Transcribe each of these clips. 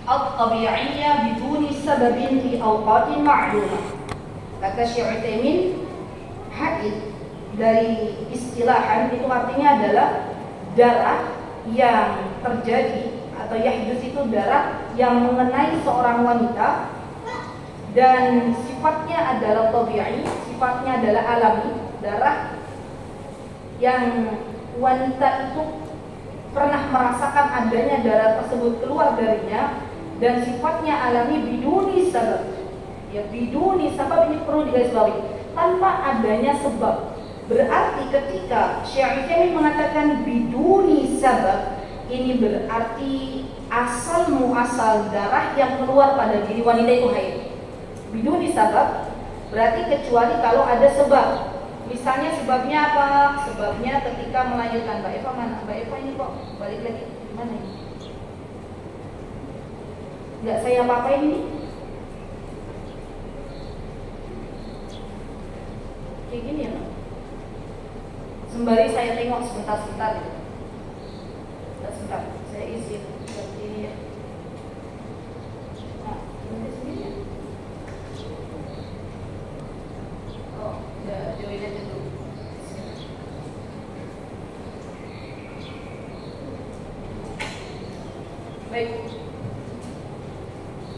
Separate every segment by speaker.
Speaker 1: at-tabi'iyyah biduni sababin fi awqatin ma'lumah. Kata Syekh Utsaimin, haid dari istilahan itu artinya adalah darah yang terjadi atau yahdus itu darah yang mengenai seorang wanita dan sifatnya adalah tabi'i, sifatnya adalah alami, darah yang wanita itu pernah merasakan adanya darah tersebut keluar darinya dan sifatnya alami biduni sabab. Ya, biduni sabab ini perlu digarisbawahi, tanpa adanya sebab. Berarti ketika Syekh Utsaimin mengatakan biduni sabab, ini berarti asal muasal darah yang keluar pada diri wanita itu haid. Biduni sabab berarti kecuali kalau ada sebab. Misalnya sebabnya apa? Sebabnya ketika melahirkan. Mbak Eva mana? Mbak Eva ini kok balik lagi mana ini? Nggak saya apa-apain ini? Kayak gini ya, Mbak? Sembari saya tengok sebentar-sebentar gitu. Sebentar, saya izin seperti ini ya. Nah, ini sendiri ya. Oh, ya, join aja dulu. Baik.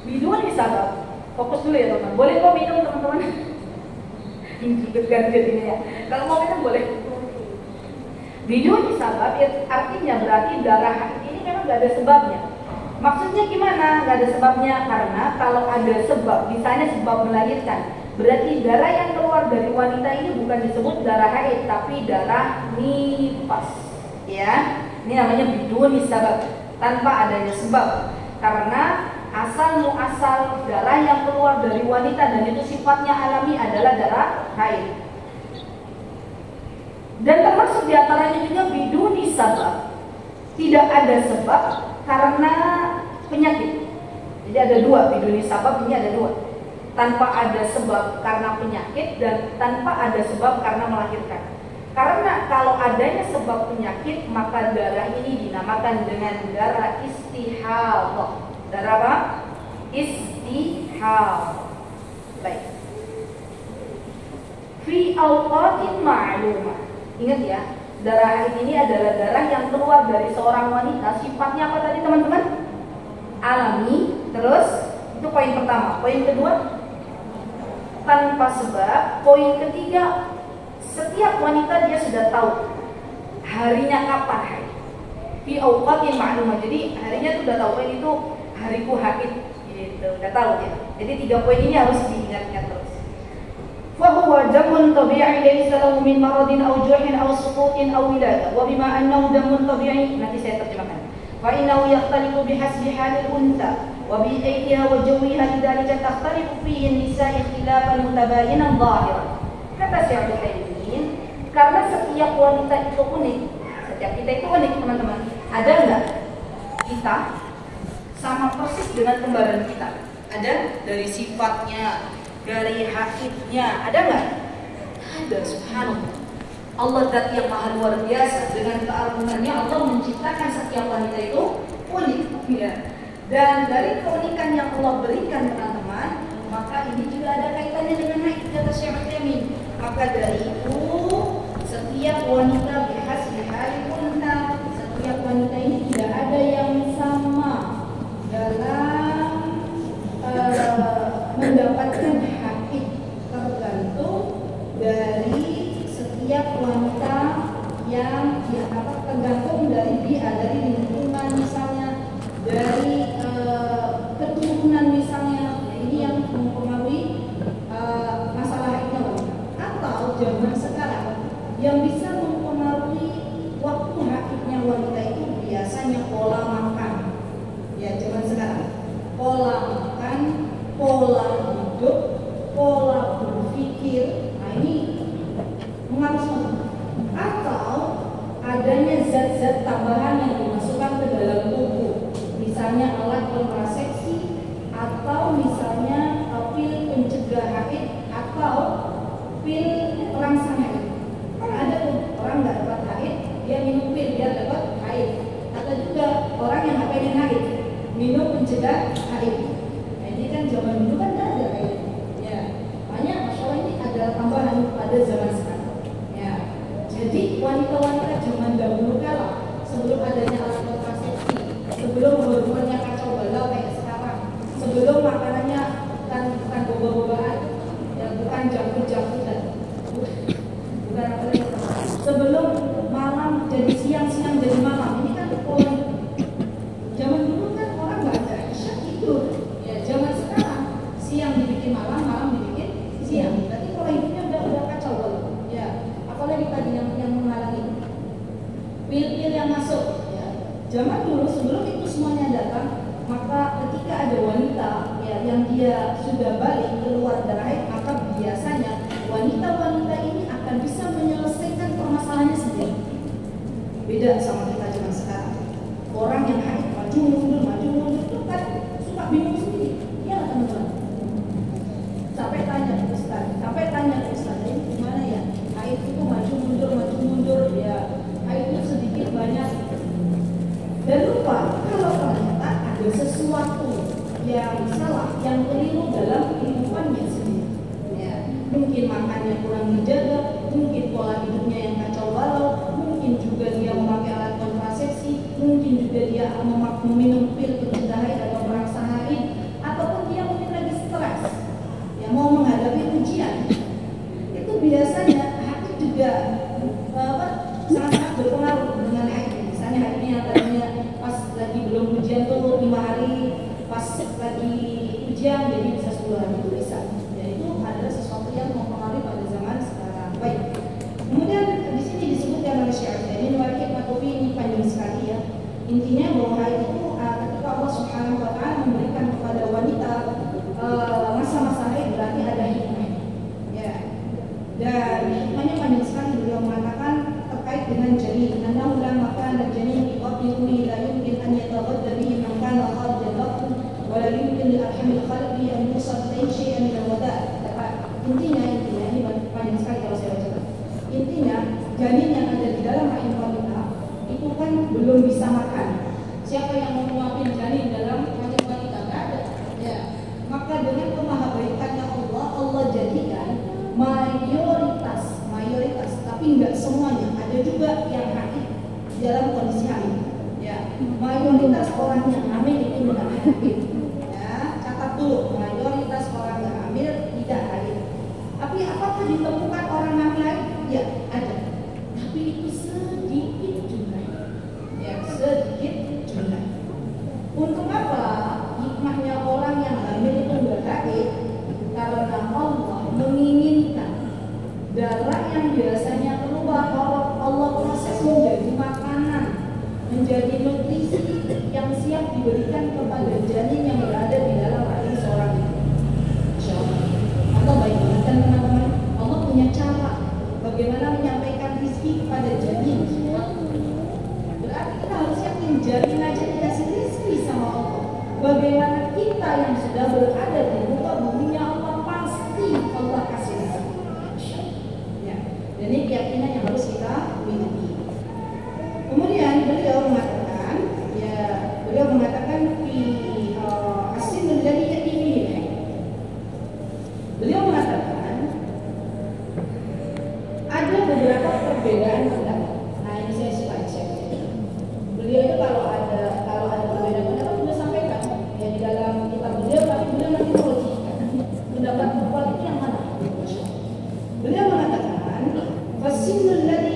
Speaker 1: Biduni sabab. Fokus dulu ya teman-teman. Boleh kok minum teman-teman? Ganti ini ya. Kalau mau minum boleh. Biduni sabab ya, artinya berarti darah ini memang gak ada sebabnya. Maksudnya gimana? Gak ada sebabnya karena kalau ada sebab, misalnya sebab melahirkan, berarti darah yang keluar dari wanita ini bukan disebut darah haid, tapi darah nifas. Ya, ini namanya biduni sabab, tanpa adanya sebab. Karena asal muasal darah yang keluar dari wanita dan itu sifatnya alami adalah darah haid. Dan termasuk diantaranya juga biduni sabab, tidak ada sebab karena penyakit. Jadi ada dua, biduni sabab ini ada dua, tanpa ada sebab karena penyakit dan tanpa ada sebab karena melahirkan. Karena kalau adanya sebab penyakit maka darah ini dinamakan dengan darah istihadah. Darah apa? Istihadah. Baik. Fi awqatin ma'lumah. Ingat ya, darah haid ini adalah darah yang keluar dari seorang wanita. Sifatnya apa tadi teman-teman? Alami. Terus, itu poin pertama. Poin kedua, tanpa sebab. Poin ketiga, setiap wanita dia sudah tahu harinya kapan haid. Fi awqatin ma'lumah. Jadi harinya sudah tahu, ini tuh hariku haid. Gitu, udah tahu ya. Jadi 3 poin ini harus diingat-ingat terus. فهو دم طبيعي ليس له من مرض أو جرح أو سقوط أو ولادة وبما أنه دم طبيعي nanti saya terjemahkan فإنه يختلف بحسب حال الأنثى وبيئتها وجوها لذلك تختلف فيه النساء اختلافا متباينا ظاهرا. Kata Syekh Utsaimin, karena setiap wanita itu unik, setiap kita itu unik teman-teman. Ada enggak kita sama persis dengan kembaran kita? Ada dari sifatnya, dari haidnya, ada nggak? Ada, subhanallah. Allah zat yang maha luar biasa, dengan keagungannya Allah menciptakan setiap wanita itu unik, ya. Dan dari keunikan yang Allah berikan teman-teman, maka ini juga ada kaitannya dengan haid, kata Syekh Utsaimin. Maka dari itu setiap wanita bihasbi hali unta, setiap wanita ini tidak ada yang sama dalam mendapatkan haid, tergantung dari setiap wanita yang tergantung dari dia, dari lingkungan misalnya, dari keturunan misalnya. Ini yang mempengaruhi masalah haidnya wanita. Atau zaman sekarang yang bisa mempengaruhi waktu haidnya wanita itu biasanya pola makan. Ya, zaman sekarang pola makan, pola hidup, pola berpikir, nah ini mengaruhi. Atau adanya zat-zat tambahan yang dimasukkan ke dalam tubuh, misalnya alat kontrasepsi, atau misalnya pil pencegah haid, atau pil perangsang haid. Ada tuh orang nggak dapat haid, dia minum pil dia dapat haid. Atau juga orang yang nggak pengen haid, minum pencegah haid. Nah, ini kan zaman dulu kan tidak ada haid. Ya, banyak masalah ini ada tambahan pada zaman sekarang. Ya, jadi wanita-wanita zaman dahulu kala sebelum adanya alat kontrasepsi, sebelum hormonnya kacau balau kayak sekarang, sebelum makanannya bukan boba-bobaan, ya bukan jangkut-jangkutan, bukan apa lagi, sebelum malam jadi siang, siang jadi malam. Ini kan pola. Zaman dulu kan orang nggak ada isya tidur. Ya zaman sekarang siang dibikin malam, malam dibikin siang. Berarti pola hidupnya udah kacau balau. Ya, apalagi tadi yang menghalangi pil-pil yang masuk. Ya, zaman dulu sebelum itu semuanya datang, maka ketika ada wanita ya yang dia sudah balik keluar darah haid, maka biasanya wanita-wanita ini akan bisa menyelesaikan permasalahannya sendiri. Beda sama kita zaman sekarang. Orang yang haid maju mundur itu kan suka bingung sendiri. Ya teman-teman. Sampai tanya ke Ustaz, ini gimana ya? Haid itu maju mundur ya. Haid itu sedikit banyak. Dan lupa kalau ternyata ada sesuatu yang salah, yang keliru dalam kehidupannya sendiri. Ya, mungkin makannya kurang dijaga, mungkin pola hidupnya yang kacau balau, mungkin juga dia memakai alat kontrasepsi, mungkin juga dia meminum pil pencegah haid atau perangsa haid, ataupun dia mungkin lagi stres, ya mau menghadapi ujian. Itu biasanya hati juga sangat berpengaruh dengan haid. Misalnya haidnya yang tadinya pas lagi belum ujian tuh 5 hari, pas lagi ujian jadi bisa 10 hari itu bisa. Ya itu adalah sesuatu yang mempengaruhi pada zaman sekarang. Baik. Kemudian di sini disebutkan oleh Syekh ini wakil matopi ini panjang sekali ya. Intinya bahwa haid itu ketika Allah Subhanahu wa taala memberikan kepada wanita masa-masa haid berarti ada hikmah. Ya. Dan hikmahnya panjang sekali, beliau mengatakan terkait dengan janin. Annahu lamma kana janin fi batni ummi la yumkin an yataghadda bihi man kana kharijan batn wa la yumkin li arhamil khalqi an yusab ilayhi shay'an min al-wada'. Intinya ini panjang sekali kalau saya baca. Intinya janin yang ada di dalam rahim wanita itu kan belum bisa makan. Siapa yang mau menyuapin janin dalam rahim wanita? Tidak ada. Ya. Maka dengan kemahabaikannya Allah jadikan mayoritas, tapi enggak semuanya. Ada juga yang haid dalam kondisi hamil. Ya, mayoritas orang yang hamil itu tidak haid. Ya, catat dulu, mayoritas orang yang hamil tidak haid. Tapi apakah ditemukan orang hamil haid? Ya, ada. Tapi itu sedikit jumlahnya. Ya, sedikit jumlahnya. Untuk apa hikmahnya orang yang hamil itu enggak haid? Karena Allah menginginkan darah yang biasanya keluar Allah proses menjadi makanan, menjadi nutrisi yang siap diberikan kepada janin yang berada di dalam rahim seorang ibu. Insya Allah. Allah baik dan teman-teman, Allah punya cara bagaimana menyampaikan rezeki kepada janin. Berarti kita harus yakin janin aja dikasih rezeki sama Allah. Bagaimana kita yang sudah berada di muka buminya Allah, pasti Allah kasih rezeki. Ya, dan ini keyakinan yang harus kita miliki. Kemudian beliau mengatakan di asin menjadi ini. Beliau mengatakan ada beberapa perbedaan pendapat. Nah ini saya suka cek. Beliau itu kalau ada perbedaan pendapat sudah sampaikan ya di dalam kitab beliau, tapi beliau nanti melogikkan pendapat kuat itu yang mana. Beliau mengatakan fasinul ladzi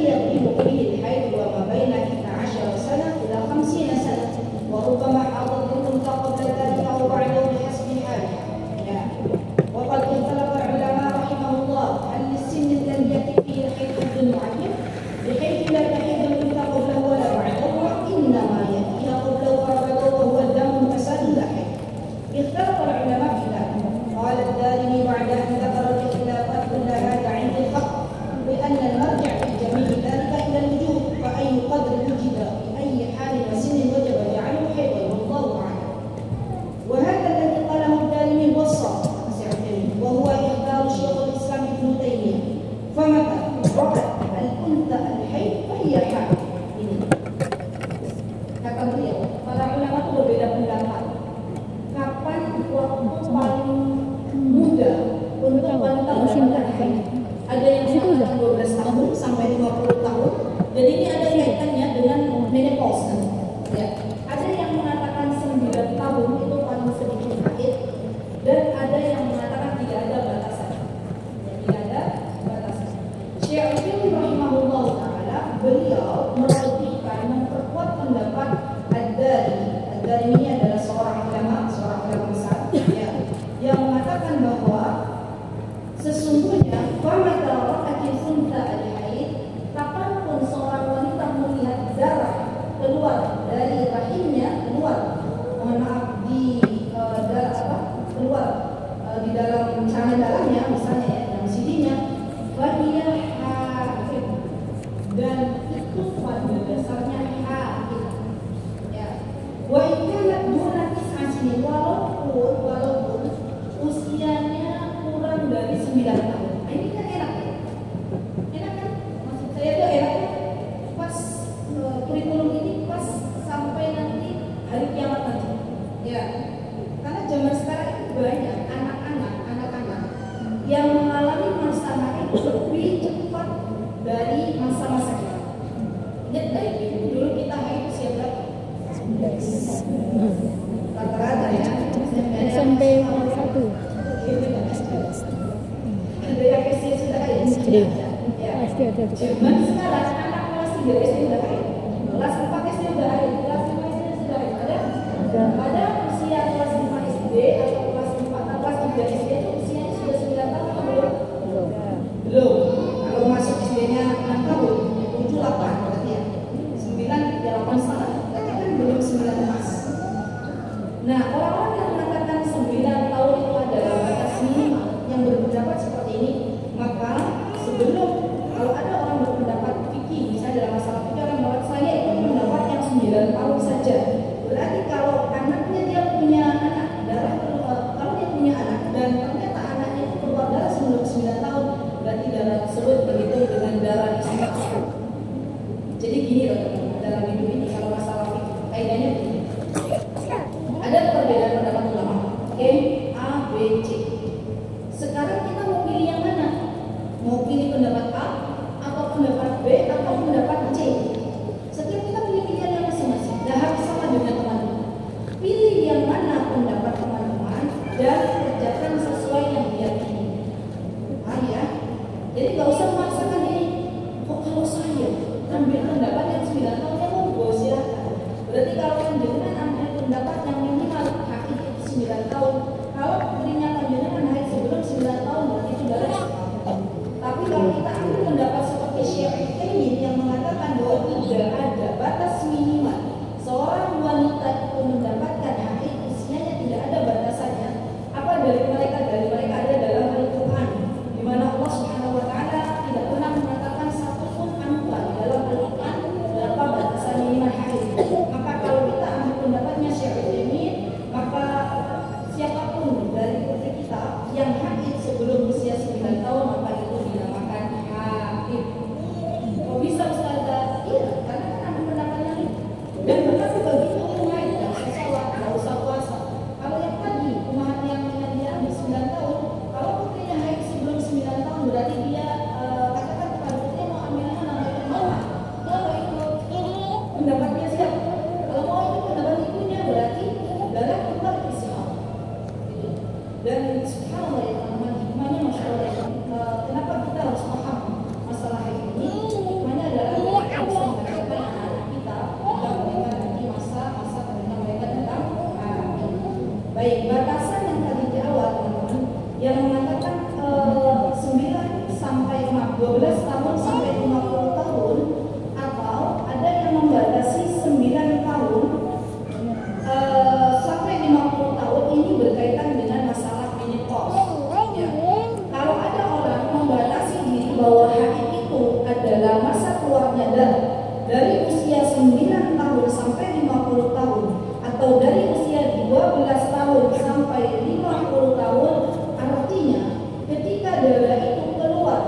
Speaker 1: Rata-rata ya.
Speaker 2: SMP 1.
Speaker 1: Ada yang SD sudah haid.
Speaker 2: SD.
Speaker 1: Ya.
Speaker 2: SD ada juga.
Speaker 1: Cuman sekarang anak kelas 3 SD udah haid. Kelas 4 SD udah haid. Kelas 5 SD sudah haid. Ada usia kelas 5 SD atau kelas 4 atau kelas 3 SD itu usianya sudah 9 tahun atau belum? Belum. Kalau masuk SD-nya 6 tahun, 7 8 berarti ya. 9 ya 8 setengah. Berarti kan belum 9 emas. Nah, orang-orang yang mengatakan 9 tahun itu adalah batas minimal yang berpendapat seperti ini, maka sebelum kalau ada orang berpendapat fikih, misalnya dalam masalah fikih orang berpendapat saya itu pendapat yang 9 tahun saja. Berarti kalau anaknya dia punya anak darah kalau dia punya anak dan ternyata anaknya itu keluar darah sebelum 9 tahun, berarti darah tersebut begitu dengan darah istimewa. Jadi gini loh teman-teman, dalam hidup ini kalau masalah fikih kaidahnya begini. Ada perbedaan pendapat ulama, M, A, B, C. Sekarang kita mau pilih yang mana? Mau pilih pendapat A, atau pendapat B, atau pendapat C? Setiap kita pilih pilihan yang masing-masing. Nah, harus sama dengan teman-teman. Pilih yang mana pendapat teman-teman dan kerjakan sesuai yang dia pilih. Ah ya, jadi nggak usah memaksakan diri. Kok kalau saya ambil pendapat yang 9 tahun ya mau silahkan. Berarti kalau panjenengan ambil pendapat yang minimal haid itu 9 tahun, kalau dirinya panjenengan haid sebelum 9 tahun berarti itu darah. Tapi kalau kita ambil pendapat seperti Syafi'i yang mengatakan bahwa tidak ada batas minimal seorang wanita itu mendapatkan haid usianya tidak ada batasannya. Apa dari mereka? Dari mereka ada dalam Al-Quran, di mana Allah Subhanahu Wa Taala tidak pernah menyatakan satupun angka dalam Al-Quran berapa batasan minimal haid. Maka kalau kita ambil pendapatnya Syafi'i, maka siapapun dari putri kita yang haid sebelum usia 9 tahun maka itu dinamakan haid. Kok bisa Ustazah? Iya, karena kan ambil pendapatnya ini. Dan benar begitu umum haid, nggak usah sholat, nggak usah puasa. Kalau yang tadi umat yang dia habis 9 tahun, kalau putrinya haid sebelum 9 tahun berarti dia katakan kepada putrinya mau ambil mana? Mau ikut pendapatnya siapa? Kalau mau ikut pendapat ibunya berarti darah keluar Islam. Dan subhanallah ya teman-teman, hikmahnya masya Allah. Kenapa kita harus paham masalah ini? Hikmahnya adalah kita bisa mengajarkan anak-anak kita agar mereka nanti masa ketika mereka datang hamil. Baik, batasan yang tadi di awal teman-teman yang mengatakan 9 sampai 12 tahun sampai 50 tahun, atau ada yang membatasi 9 tahun sampai 50 tahun. Ini berkaitan dengan masalah menopause. Ya. Kalau ada orang membatasi diri bahwa haid itu adalah masa keluarnya darah dari usia 9 tahun sampai 50 tahun, atau dari usia 12 tahun sampai 50 tahun, artinya ketika darah itu keluar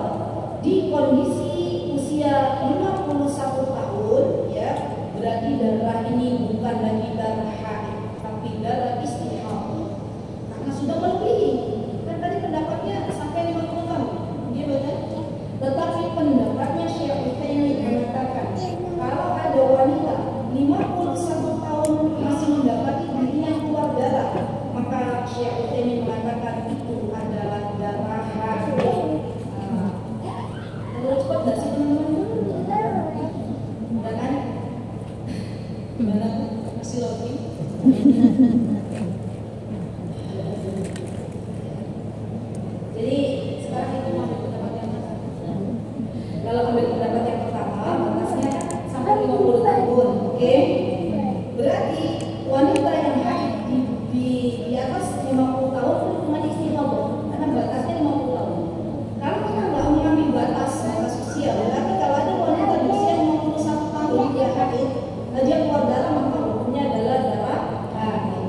Speaker 1: di kondisi usia 51 tahun, ya, berarti darah ini bukan lagi darah haid, tapi darah istihadah. Karena sudah melebihi. Kan tadi pendapatnya sampai 50 tahun. Dia betul. Tetapi pendapatnya Syafi'i mengatakan kalau ada wanita 51 tahun masih mendapati dirinya keluar darah, maka Syafi'i mengatakan itu adalah darah haid. Terus cepat nggak sih teman-teman? Udah kan? Gimana? Masih login? Jadi sekarang itu ambil pendapat yang mana? Kalau ambil pendapat yang pertama, batasnya sampai 50 tahun, oke? Berarti wanita yang haid di atas 50 tahun itu cuma istihadah, karena batasnya 50 tahun. Kalau kita nggak mengambil batas usia, berarti kalau ada wanita di usia 51 tahun dia haid, dia keluar darah, maka hukumnya adalah darah haid.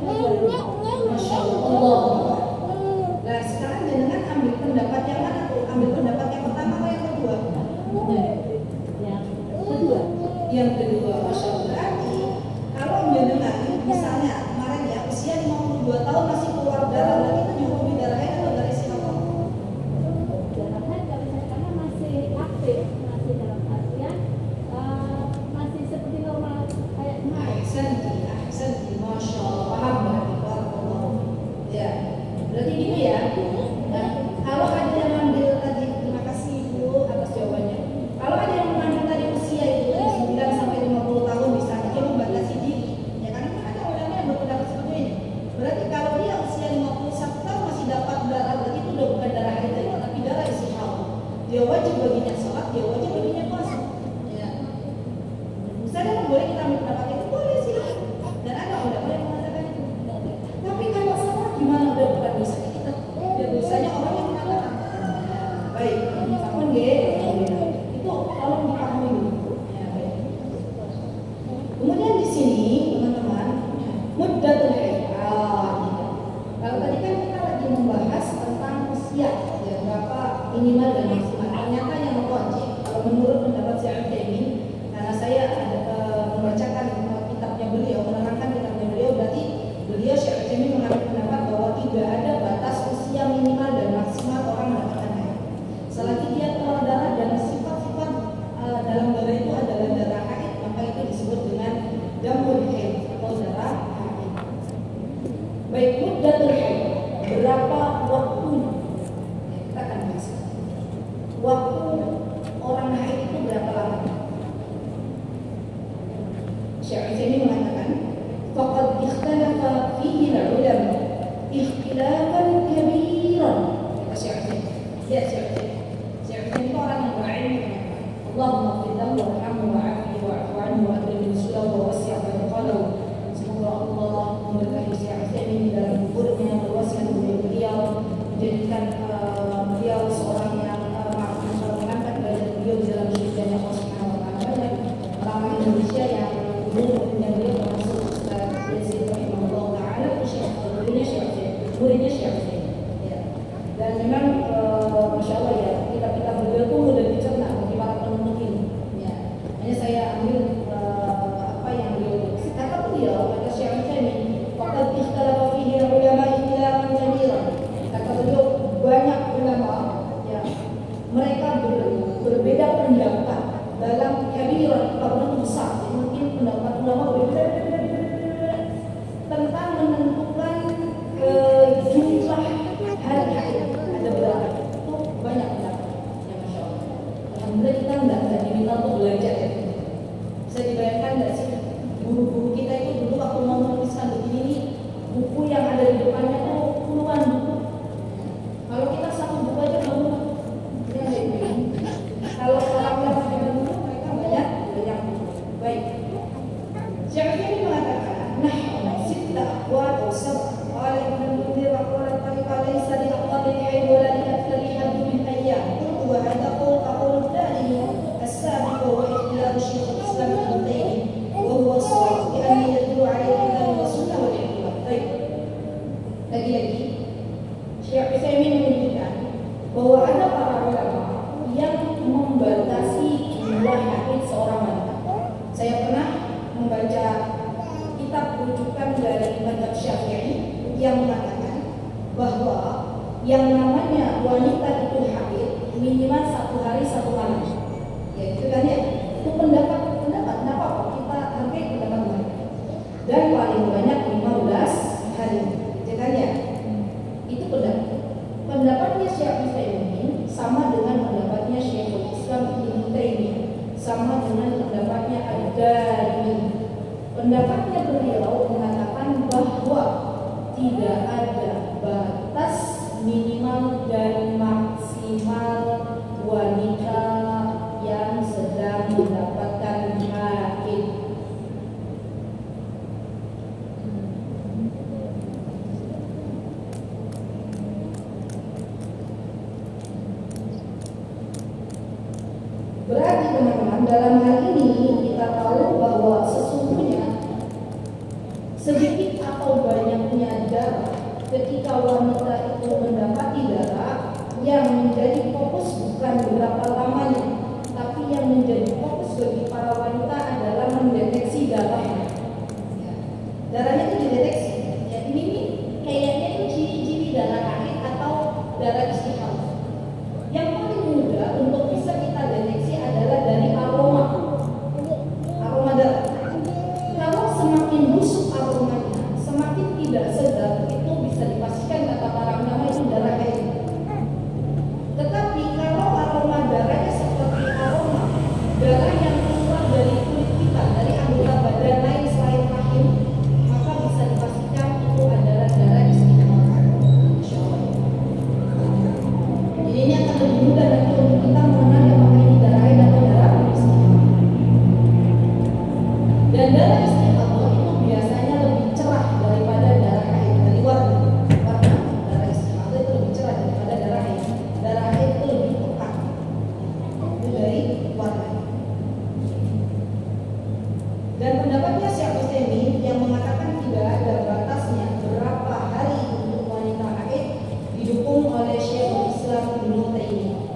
Speaker 1: Masya Allah. Nah sekarang jenengan ambil pendapat yang mana tuh? Ambil pendapat yang pertama atau yang kedua? Yang kedua. Masya Allah. Berarti kalau jenengan misalnya kemarin ya usia 52 tahun masih keluar darah, berarti itu dihukumi darah haid atau darah istihadah?
Speaker 2: Darah haid kalau misalnya masih aktif, masih dalam artian masih seperti normal kayak kemarin.
Speaker 1: Ahsanti, Masya Allah, paham berarti, barakallahu. Ya, berarti gitu ya. Nah, kalau ada yang ambil tadi, terima kasih Bu atas jawabannya. Kalau ada yang mengambil tadi usia itu 9 sampai 50 tahun misalnya, dia membatasi diri. Ya kan ada ulama yang berpendapat seperti ini. Berarti kalau dia usia 51 tahun masih dapat darah, berarti itu udah bukan darah haid lagi, tapi darah istihadah. Dia wajib baginya sholat, dia wajib baginya puasa. Ya. Misalnya boleh kita ambil pendapat itu, boleh silakan. Dan ada ulama yang mengatakan itu. Tapi kalau salah gimana, udah bukan dosanya kita, udah dosanya orang yang mengatakan. Baik, sampun nggih. Itu tolong dipahami dulu. Ya, baik. Kemudian di sini teman-teman, muddatul haid. Kalau tadi kan kita lagi membahas tentang usia, ya berapa minimal dan maksimal. Ternyata yang wajib kalau menurut pendapat Syekh Utsaimin, karena saya membacakan kitabnya beliau, menerangkan kitabnya beliau, berarti beliau Syekh Utsaimin mengambil pendapat bahwa tidak ada batas usia minimal dan maksimal orang mendapatkan haid. Selagi dia keluar darah dan sifat-sifat dalam darah itu adalah darah haid, maka itu disebut dengan damul haid atau darah haid. Baik, muddatul haid, berapa waktunya? Kita akan bahas. Waktu orang haid itu berapa lama? Syekh Utsaimin mengatakan, faqad ikhtalafa fihi al-ulama ikhtilafan kabiran. Kata Syekh Utsaimin. Ya, Syekh Utsaimin itu orang yang berilmu. Allahumma qidam warhamhu wa'afihi wa'fu anhu wa akrim nuzulahu wa wasi' barakatuhu. Semoga Allah memberkahi Syekh Utsaimin di dalam kuburnya, meluaskan beliau, menjadikan beliau seorang yang mengangkat derajat beliau di dalam surganya Allah Subhanahu wa taala. Orang Indonesia yang yang beliau termasuk Ustaz Yazid rahimahullah taala, muridnya Syekh Utsaimin. Ya. Dan memang Masya Allah ya, kitab-kitab beliau itu mudah dicerna bagi para penuntut ilmu. Ya. Hanya saya ambil apa yang beliau tulis. Kata beliau, kata Syekh Utsaimin, faqad ikhtalafa fihi ulama ikhtilafan katsiran. Kata beliau, banyak ulama ya, mereka berbeda pendapat dalam kabiran, karena besar. Mungkin pendapat ulama berbeda tentang menentukan jumlah hari haid. Ada berapa? Itu banyak pendapat. Ya Masya Allah. Alhamdulillah kita enggak diminta untuk belajar ya. Bisa dibayangkan nggak sih, guru-guru kita itu dulu waktu mau menuliskan begini nih, buku yang ada di depannya tuh puluhan buku. Kalau kita satu buku aja belum. Kalau orang ulama zaman dulu mereka banyak buku. Baik. Syekh Utsaimin mengatakan, nah, sitta aqwal atau sab'a. Qala Ibnu Munzir wa qala tariqa laysa li aqwalil haid wa la li aktsari hadd min ayyam. Wa hadha qawl thani as-sabiq wa ikhtiyar Syekh al-Islam Ibnu Taimiyah wa huwa as-sawab bi anna yadullu 'ala al-kitab wa sunnah wal ijma'. Baik. Lagi-lagi Syekh Utsaimin menunjukkan bahwa ada para ulama yang membatasi jumlah haid seorang wanita. Saya pernah membaca kitab rujukan dari mazhab Syafi'i yang mengatakan bahwa yang namanya wanita itu haid minimal 1 hari 1 malam. Ya itu kan ya. Itu pendapat. Kenapa kita hargai pendapat mereka? Dan paling banyak 15 hari. Ya kan ya. Itu pendapat. Pendapatnya Syekh Utsaimin sama dengan pendapatnya Syekhul Islam Ibnu Taimiyah, sama dengan pendapatnya Ad-Darimi. Pendapatnya beliau mengatakan bahwa tidak ada batas minimal dan maksimal wanita yang sedang mendapatkan haid. Berarti teman-teman, dalam hal ini kita tahu bahwa sesungguhnya sedikit atau banyak ketika wanita itu mendapati darah, yang menjadi fokus bukan berapa lamanya, tapi yang menjadi fokus bagi para wanita adalah mendeteksi darahnya. Ya. Darahnya itu dideteksi. Ya, ini nih kayaknya itu ciri-ciri darah haid atau darah istihadah. Yang paling mudah untuk bisa kita deteksi adalah dari aroma darah. Kalau semakin busuk aromanya, semakin tidak sedap, itu bisa dipastikan kata para ulama itu darah haid. Tetapi kalau aroma darahnya seperti aroma darah yang keluar dari kulit kita, dari anggota badan lain selain rahim, maka bisa dipastikan itu adalah darah istihadah. Insyaallah. Jadi ini akan lebih mudah nanti untuk kita mengenali apakah ini darah haid atau darah istihadah. Dan darah istihadah itu biasanya lebih cerah daripada darah haid dari warna. Darah istihadah itu lebih cerah daripada darah haid. Darah haid itu lebih pekat. Itu dari warna. Dan pendapatnya Syekh Utsaimin yang mengatakan tidak ada batasnya berapa hari untuk wanita haid didukung oleh Syekhul Islam Ibnu Taimiyah.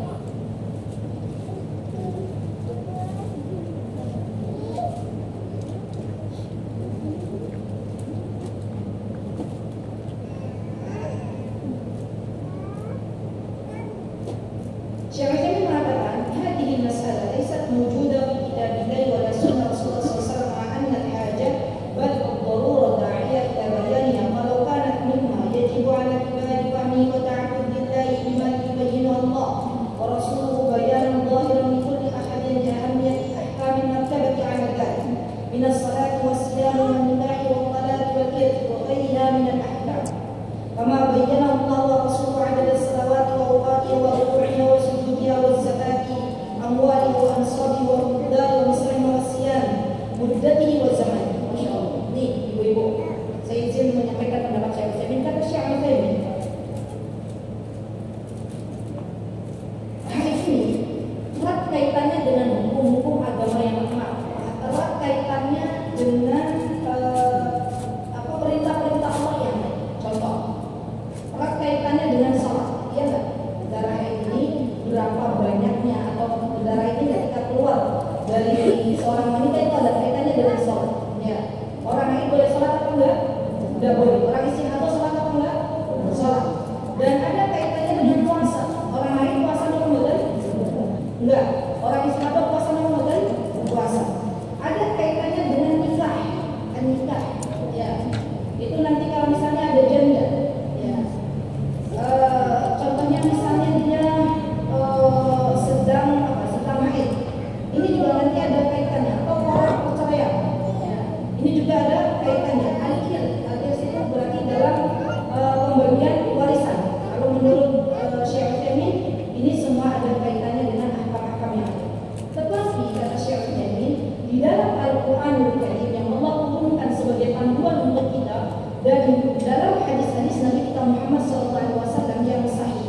Speaker 1: Syekh Utsaimin mengatakan, "Hadhihi al-mas'alah laysat mawjudah fi kitabillahi wa la sunnah Rasulullah sallallahu alaihi wasallam ma'anna al-hajah bal ad-darurah da'iyah ila bayaniha walau kanat mimma yajibu 'ala al-ibadi fahmihi wa ta'abbudillahi bima yubayyinu Allah wa rasuluhu bayanan dhahiran li kulli ahadin li ahammiyati ahkam al-martabati 'ala dhalik min as-salati was-siyam wan-nikahi wat-talaq wal-irth wa ghayriha min al-ahkam kama bayyana Allah wa rasuluhu 'adada as-salawati wa awqatiha wa ruku'iha wa والزكاة أمواله وأنصابه ومقداره ومصرعه والصيام مدته وزمانه." Masya Allah. Nih ibu-ibu, saya izin menyampaikan pendapat saya. Saya minta ke Syekh Utsaimin. Haid ini erat kaitannya dengan hukum-hukum agama yang erat kaitannya dengan perintah-perintah Allah yang lain. Contoh, erat kaitannya dengan salat. Iya nggak? Darah haid ini berapa banyaknya atau darah ini ketika keluar dari seorang wanita itu ada kaitannya dengan sholat. Ya, orang haid boleh sholat atau enggak? Tidak boleh. Orang istihadah sholat atau enggak? Sholat. Dan ada kaitannya dengan puasa. Orang haid puasa di Ramadan? Enggak. Orang istihadah puasa di Ramadan? Puasa. Ada kaitannya dengan nikah. Nikah. Ya, itu nanti kalau misalnya ada janda. Ya. Contohnya misalnya dia sedang haid, ini juga nanti ada kaitannya. Atau orang perceraian, ya, ini juga ada kaitannya. Al-Qirs itu berarti dalam pembagian warisan. Kalau menurut Syekh Utsaimin, ini semua ada kaitannya dengan ahkam-ahkam yang ada. Tetapi kata Syekh Utsaimin, di dalam Al-Qur'anul Karim yang Allah turunkan sebagai panduan untuk kita, dan dalam hadis-hadis Nabi kita Muhammad SAW yang sahih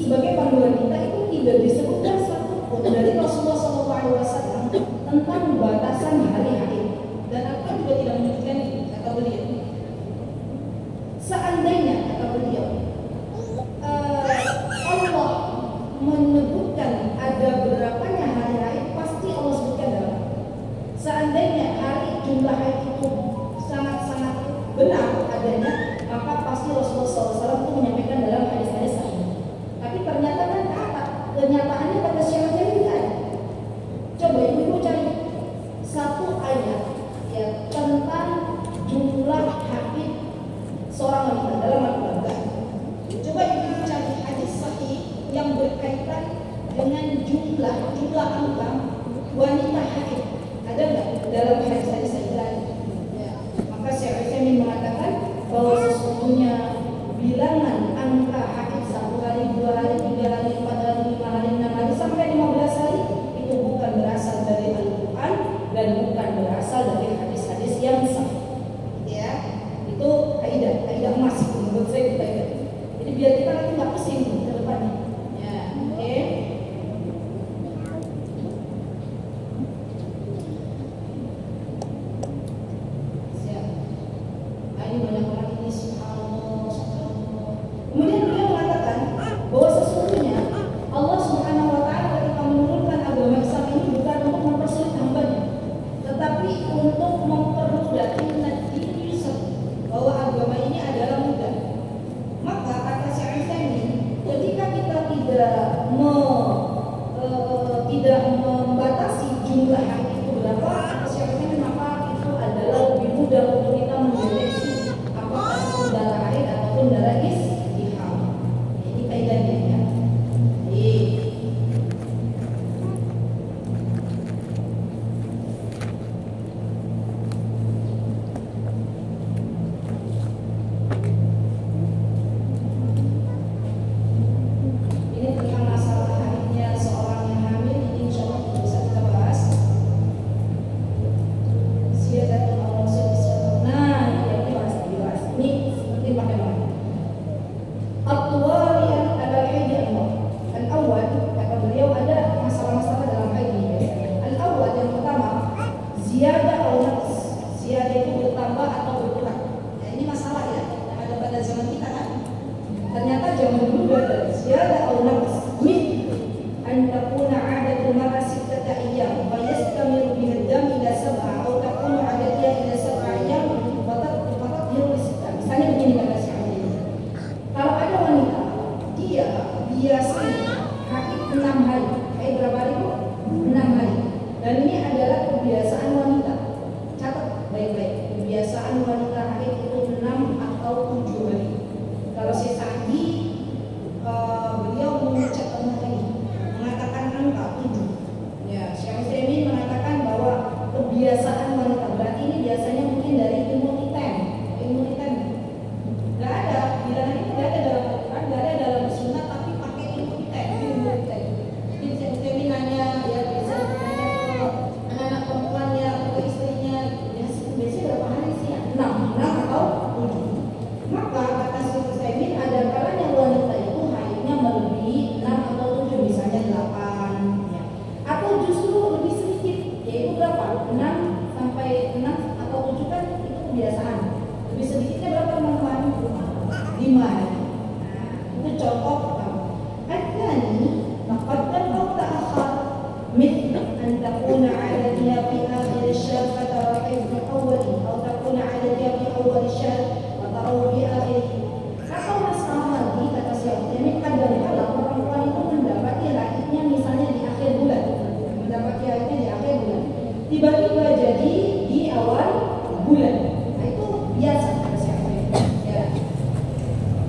Speaker 1: sebagai panduan kita, itu tidak disebutkan satu pun dari Rasulullah SAW tentang batasan hari haid, dan apa juga tidak menyebutkan itu, kata beliau. Seandainya kata beliau Allah menyebutkan ada berapanya hari haid, pasti Allah sebutkan dalam. Seandainya hari jumlah haid itu sangat-sangat benar adanya, maka pasti Rasulullah SAW itu menyampaikan dalam hadis-hadis sahih. Tapi ternyata kan kenyataannya kata Syekh Utsaimin kan. Coba ibu cari satu ayat ya tentang jumlah haid seorang wanita dalam Al-Qur'an. Coba ibu cari hadis sahih yang berkaitan dengan jumlah angka wanita haid. Ada nggak dalam hadis-hadis sahih lain? Ya. Maka Syekh Utsaimin mengatakan bahwa sesungguhnya bilangan angka haid 1 hari, 2 hari, 3 hari, 4 hari, 5 hari, 6 hari sampai 15 hari itu bukan berasal dari Al-Quran dan bukan berasal dari hadis-hadis yang sahih. Ya, itu kaidah emas menurut saya itu kaidah. Jadi biar kita nanti nggak pusing ke depannya. Ya, oke. Siap. Ini banyak orang ini subhanallah.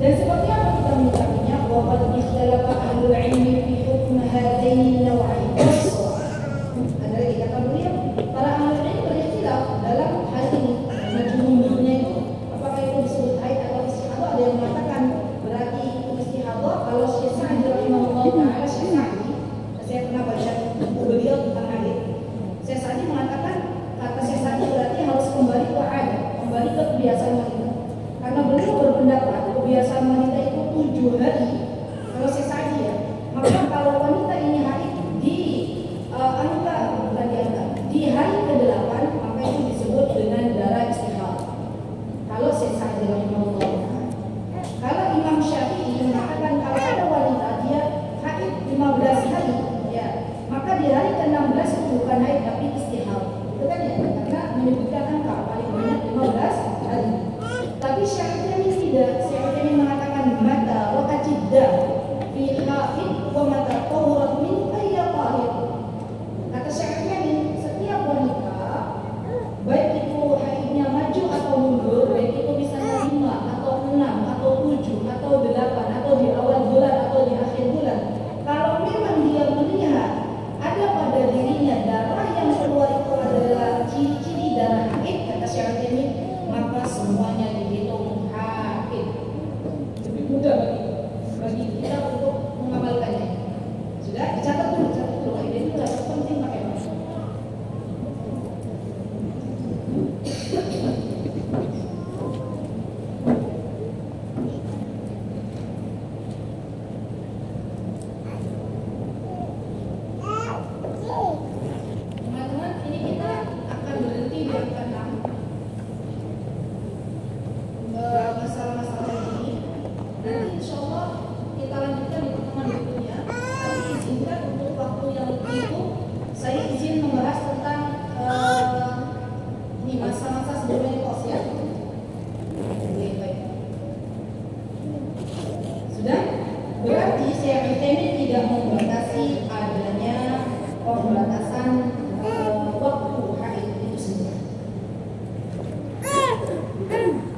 Speaker 1: Dan seperti apa kita menyikapinya? Wa qad ikhtalafa ahlul ilmi fi hukm hadaini naw'ain. Ada lagi kata beliau, para ahlul ilmi berikhtilaf dalam hal ini. Majmu'nya itu apakah itu disebut haid atau istihadah? Ada yang mengatakan berarti itu istihadah. Kalau Syekh Sa'di rahimahullah taala, Syekh Sa'di, saya pernah baca buku beliau tentang haid. Syekh Sa'di mengatakan, kata Syekh Sa'di berarti harus kembali ke adat, kembali ke kebiasaan wanita. Karena beliau berpendapat kebiasaan wanita itu 7 hari. Kalau Syekh Sa'di ya, maka kalau wanita ini haid di di hari ke-8, maka itu disebut dengan darah istihadah. Kalau Syekh Sa'di rahimahullah. Kalau Imam Syafi'i mengatakan kalau ada wanita dia haid 15 hari, ya, maka di hari ke-16 itu bukan haid tapi istihadah. Itu kan ya, karena menyebutkan angka paling banyak 15 hari. Tapi Syafi'i tidak. Syafi'i mengatakan mata waqatiddah fi haid wa mata tahurat min ayya tahir. Kata Syafi'i, setiap wanita baik itu haidnya maju atau mundur, baik itu misalnya 5 atau 6 atau 7 atau 8 atau di awal bulan atau di akhir bulan, kalau memang dia melihat ada pada dirinya darah yang keluar itu adalah ciri-ciri darah haid, kata Syafi'i, maka semuanya dihitung haid. Lebih mudah bagi kita untuk mengamalkannya. Sudah dicatat dulu, ini itu penting pakai mas. Teman-teman, ini kita akan berhenti di angka 6. Masalah-masalah ini nanti insya Allah kita lanjutkan di pertemuan berikutnya. Tapi izinkan untuk waktu yang lebih itu saya izin membahas tentang ini masa-masa sebelum menopause ya. Oke, baik. Sudah? Berarti saya ini tidak membatasi adanya pembatasan waktu haid itu sendiri.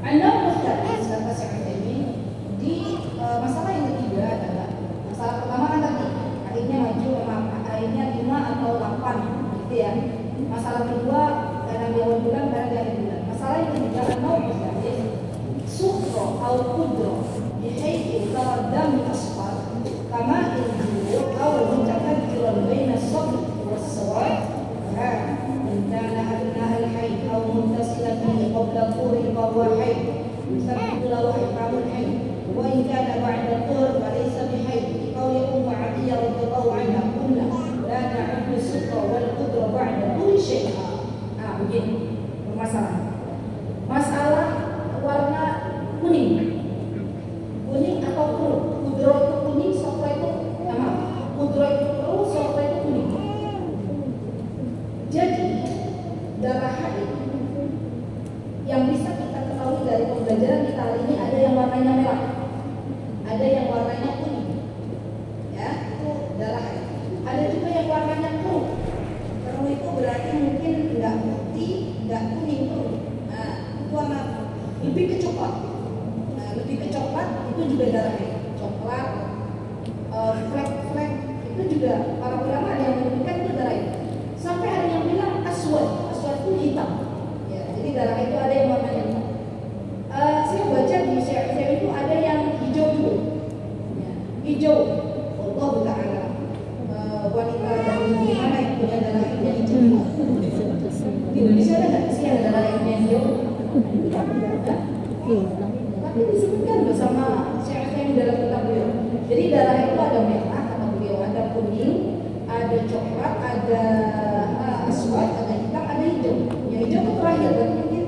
Speaker 1: Anda mustahil kata saya ini di masalah yang ketiga adalah masalah pertama kan tadi haidnya maju memang haidnya 5 atau 8 gitu ya. Masalah kedua karena dia awal bulan karena dia akhir bulan. Masalah yang ketiga anda mustahil sukro atau kudro di haid tawadam asfar kama ilmu atau mutafakkiran baina sabr was-sawad. إن كان أثناء الحيض أو متصلا به قبل الطهر فهو حيض يسبب له إحرام الحيض، وإن كان بعد الطهر فليس بحيض، لقول أم عطية رضي الله عنها قلنا لا نعد السكر والقدر بعد طول شيئا. Begini permasalahan. Masalah warna kuning atau keruh. Kudro itu kuning, sokro itu kudro itu keruh, sokro itu kuning. Jadi darah haid yang bisa kita ketahui dari pembelajaran kita hari ini ada yang warnanya merah, ada yang warnanya kuning, ya itu darah haid. Ada juga yang warnanya keruh. Keruh itu berarti mungkin nggak putih, nggak kuning keruh. Nah itu warna lebih ke coklat. Nah lebih ke coklat itu juga darah haid. Coklat, flek itu juga para ulama ada yang menyebutkan itu darah haid. Sampai ada yang bilang aswad itu hitam. Ya, jadi darah itu ada yang warnanya hitam. Saya baca di share itu ada yang hijau juga. Ya, hijau. Allah Ta'ala. Wanita dari mana yang punya darah yang hijau? Di Indonesia ada nggak sih yang darah yang hijau? Tapi disebutkan bersama share yang dalam kitab beliau. Jadi darah itu ada merah kata beliau, ada kuning, ada coklat, ada aswad, ada hitam, ada hijau. Yang hijau itu terakhir, berarti mungkin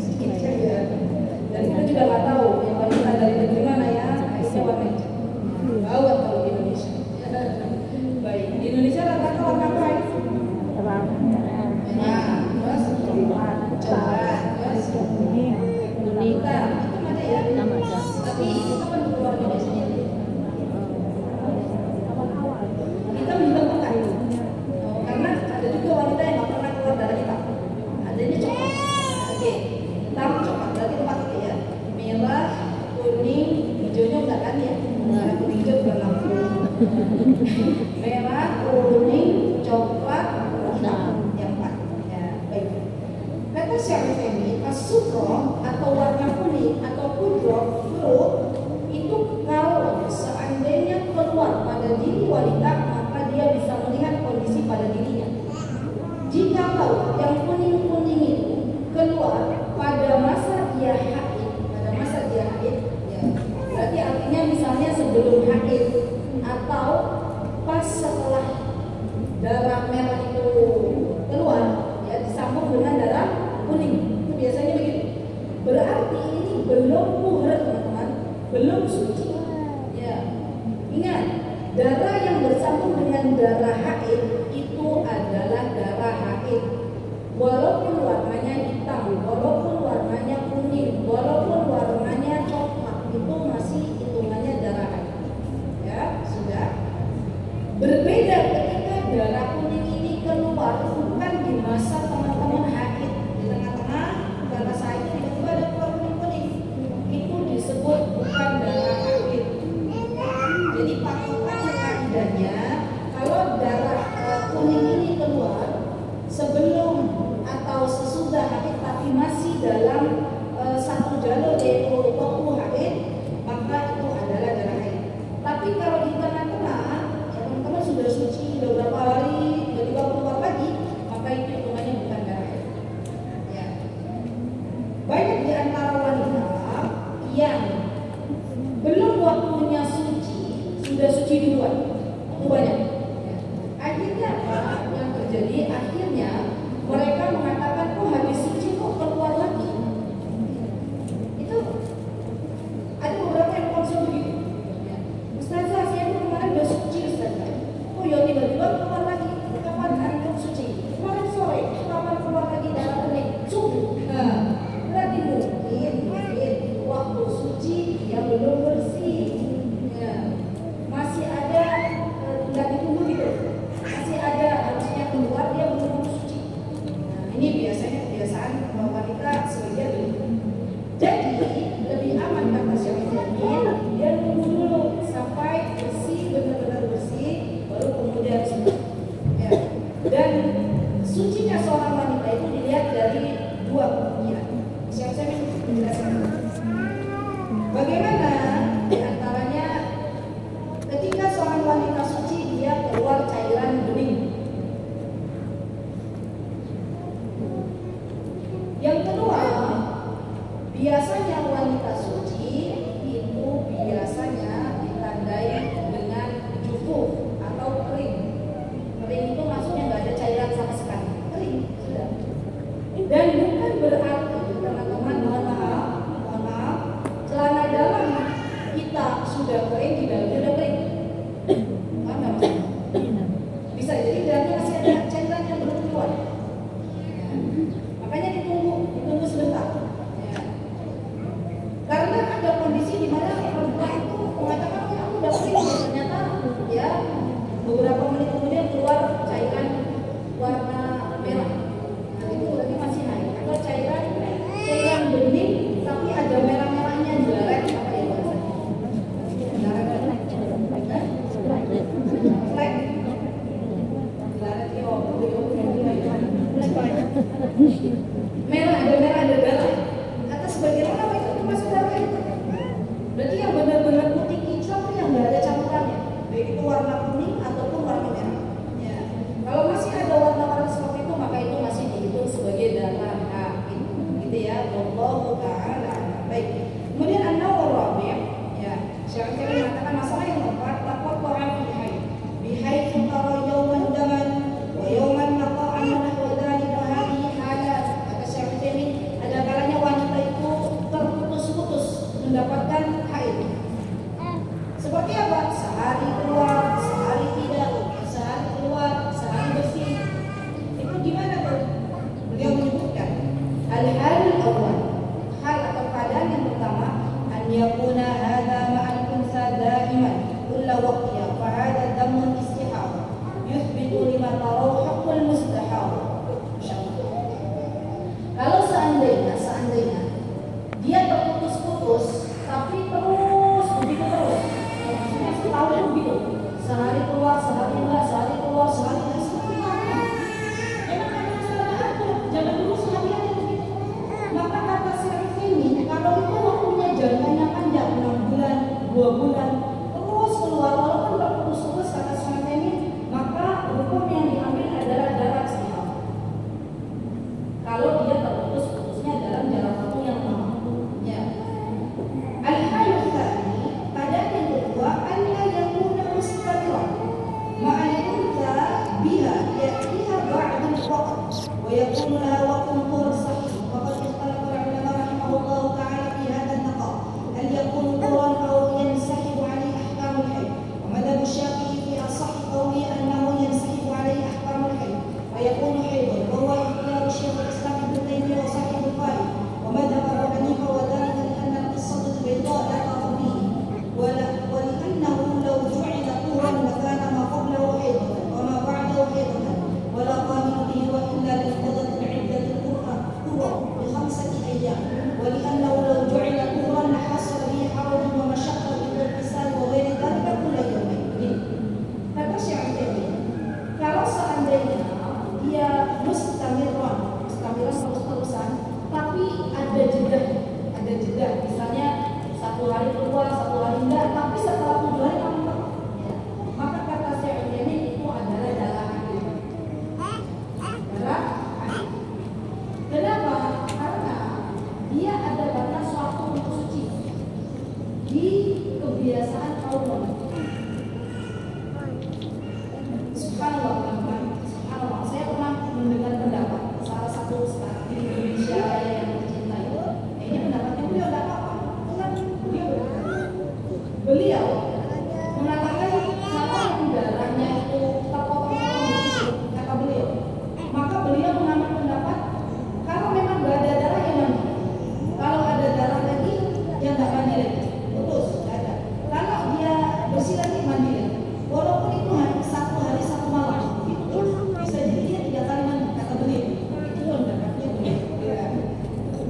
Speaker 1: sedikit saja. Dan kita juga nggak tahu yang wanita dari negeri mana ya, itu warna hijau. Gawat kalau di Indonesia. Baik, di Indonesia rata-rata warna apa? Merah, terus coklat, terus kuning, hitam. Itu ada ya? Tapi itu kan keluar biasanya. Hitam juga bukan. Karena ada juga wanita yang nggak pernah keluar darah hitam. Adanya coklat. Oke, hitam coklat berarti tempat itu ya. Merah, kuning, hijau Merah, kuning, coklat, hitam. Yang 4. Ya, baik. Kata Syarif ini, as-sufra atau warna kuning atau kudroh itu kalau seandainya keluar pada diri wanita, maka dia bisa melihat kondisi pada dirinya. Jika yang kuning-kuning itu keluar pada masa dia haid, ya, berarti artinya misalnya sebelum haid atau pas setelah darah merah itu keluar, ya disambung dengan darah kuning. Itu biasanya begitu. Berarti ini belum muhrim, teman-teman, belum suci. Ya, ingat, darah yang bersambung dengan darah haid itu adalah darah haid. Walaupun warnanya hitam, walaupun warnanya kuning, walaupun warnanya coklat, itu masih hitungannya darah haid. Ya, sudah. Berbeda ketika darah kuning ini keluar bukan di masa teman-teman haid, di tengah-tengah darah saya itu tiba-tiba ada keluar kuning-kuning. Itu disebut bukan darah haid. Jadi patokan kaidahnya kalau darah kuning ini keluar sebelum atau sesudah haid tapi masih dalam satu jalur yaitu waktu haid, maka itu adalah darah haid. Tapi kalau di tengah-tengah ya teman-teman sudah suci beberapa hari tiba-tiba keluar lagi, maka itu hitungannya bukan darah haid. Ya. Banyak di antara wanita yang belum waktunya suci sudah suci duluan. Itu banyak. Ya. Akhirnya apa yang terjadi? Akhirnya mereka mengatakan, oh habis suci kok keluar lagi. Itu ada beberapa yang konsol begitu. Ya. Ustazah, saya itu kemarin udah suci Ustazah. Oh ya tiba-tiba keluar lagi. Kapan hari itu suci? Kemarin sore. Kapan keluar lagi darah kuning? Subuh. Nah, berarti mungkin waktu suci dia belum bersih. Ya. Masih ada nggak ditunggu gitu. Masih ada harusnya keluar dia belum suci. Nah, ini biasanya kebiasaan wanita sebagian begitu. Jadi lebih aman kata Syafi'i, dia tunggu dulu sampai bersih, benar-benar bersih, baru kemudian suci. Ya. Dan sucinya seorang wanita itu dilihat dari dua kemungkinan. Syafi'i menjelaskan. Bagaimana diantaranya ketika seorang wanita suci dia keluar cairan bening. Yang kedua, biasanya wanita suci itu biasanya ditandai dengan jufuf atau kering. Kering itu maksudnya nggak ada cairan sama sekali, kering sudah. Dan bukan berarti teman-teman mohon maaf, celana dalam kita sudah kering, di dalamnya sudah kering. Paham nggak maksudnya? Bisa jadi dalamnya masih ada cairan yang belum keluar. Ya. Makanya ditunggu sebentar. Ya. Karena ada kondisi di mana perempuan itu mengatakan aku udah kering, ternyata ya beberapa menit kemudian keluar cairan warna merah. Nah itu berarti masih haid. Atau cairan bening tapi ada merah-merahnya jelek apa ya bahasanya? Merah ada darah. Kata sebagian orang itu termasuk darah itu. Berarti yang benar-benar putih hijau itu yang nggak ada campurannya, baik itu warna kuning ataupun warna merah. Ya. Kalau masih ada warna-warna seperti itu, maka itu masih dihitung sebagai darah haid. Gitu ya. Wallahu ta'ala. Baik. Kemudian an-Nawawi ya, Syafi'i mengatakan masalah yang keempat, laqad qa'a fi haid. Bi haidzu tara yawman daman wa yawman naqa'an wa nahwa dzalika hadhihi halat. Kata Syafi'i ada kalanya wanita itu terputus-putus mendapatkan haid. Seperti apa? Sehari keluar, sehari tidak, sehari keluar, sehari bersih. Itu gimana tuh? Beliau menyebutkan al-hal awal, hal atau keadaan yang pertama, an yakuna hadza ma'al unsa daiman kulla waqtiha fa hadza damun istihab yuthbitu lima taraw haqqul mustahab. Kalau seandainya dia terputus-putus tapi terus begitu terus, maksudnya setahun begitu, hanya panjang 6 bulan, 2 bulan, terus keluar walaupun terputus-putus kata Syekh ini, maka hukum yang diambil adalah darah istihad. Kalau dia terputus-putusnya dalam jarak waktu yang lama. Ya. Al-halul tsani, keadaan yang kedua, alla yakuna mustamiran. Ma'alunta biha ya'tiha ba'dul waqt wa yakunu laha waqtun tur sahih. Faqad ikhtalafa al-ulama rahimahullah ta'ala fi hadha an-naqab. Hal yakunu turan aw yansahibu 'alayhi ahkamul hayd. Wa madhhab Syafi'i fi asahhi qawli annahu yansahibu 'alayhi ahkamul hayd. Wa yakunu haydan. Wa huwa ikhtiyar Syekh al-Islam Ibnu Taimiyah wa Sahih al-Bukhari. Wa madhhab Abu Hanifah wa dhalika li'anna al-qissata al-bayda la tadhur ولأنه لو جعل طورا لكان ما قبله حيضة وما بعده حيضة ولا قامل به وإلا لانقضت العدة الطور ب5 أيام ولأنه لو جعل طورا لحصل به حرج ومشقة بالاغتسال وغير ذلك كل يومين. Kata Syekh kalau seandainya dia mustamiran terus-terusan, tapi ada jeda, misalnya 1 hari keluar, 1 hari enggak, tapi setelah 7 hari kamu tetap, ya. Maka kata Syekh ini itu adalah darah haid. Kenapa? Karena dia ada batas waktu untuk suci di kebiasaan kaum wanita. Subhanallah, teman-teman. Subhanallah, saya pernah mendengar pendapat salah satu ustaz di Indonesia yang tercinta itu. Ini pendapatnya beliau tidak apa-apa. Beliau mengatakan kenapa yang darahnya itu terpotong-potong begitu, kata beliau. Maka beliau mengambil pendapat kalau memang gak ada darah yang mandi. Kalau ada darah lagi, yang gak mandi lagi. Putus, gak ada. Kalau dia bersih lagi, mandi lagi. Walaupun itu 1 hari 1 malam, itu bisa jadi dia 3 kali mandi, kata beliau. Itu pendapatnya beliau.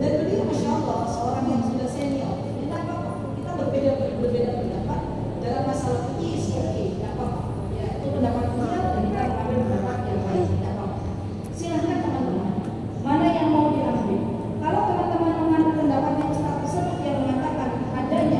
Speaker 1: Dan beliau Masya Allah, seorang yang sudah senior. Kita berbeda pendapat dalam masalah fikih sih, tidak apa-apa. Ya, itu pendapat beliau dan kita mengambil pendapat yang lain, tidak apa-apa. Silahkan teman-teman, mana yang mau diambil? Kalau teman-teman mengambil pendapat yang Ustaz tersebut yang mengatakan adanya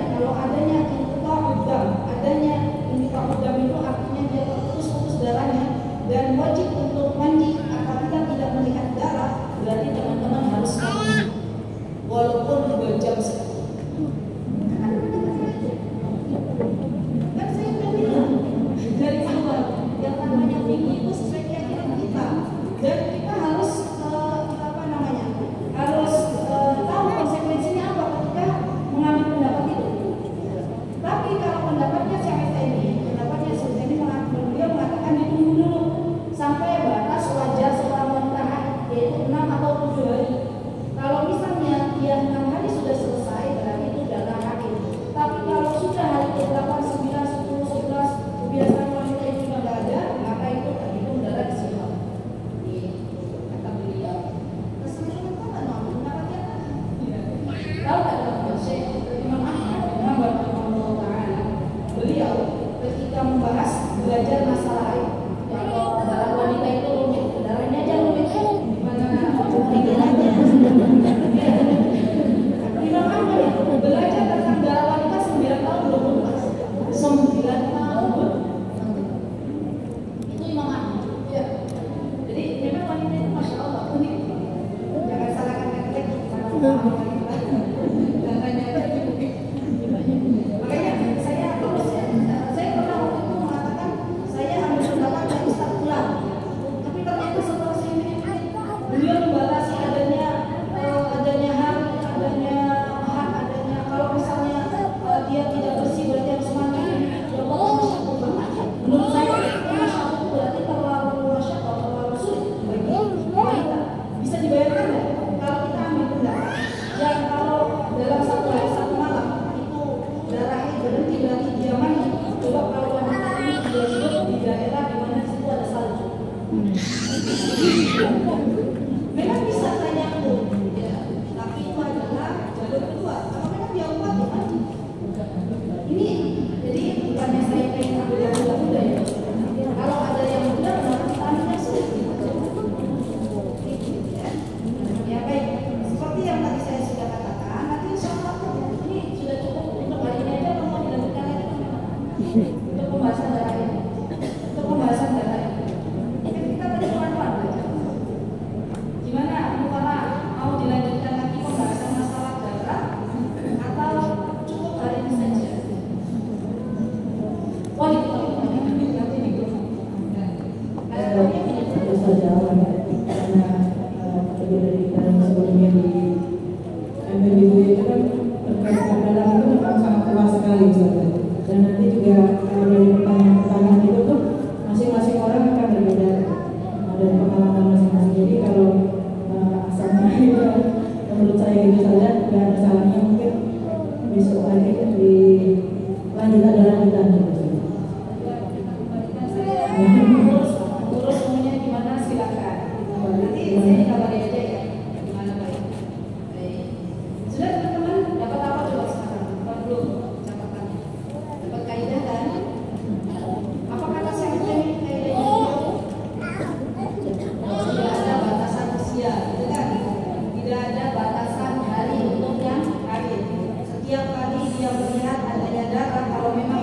Speaker 3: besok pagi kan dilanjutkan lanjutan.
Speaker 1: Urus semuanya gimana silakan. Nanti saya dikabari aja ya. Gimana baik. Baik. Sudah teman-teman dapat apa coba sekarang? Dapat belum catatannya? Dapat kaidah kan? Apa kata saya ini kaidahnya? Tidak ada batasan usia, gitu kan? Tidak ada batasan hari untuk yang kawin. Setiap kali dia melihat adanya darah, kalau memang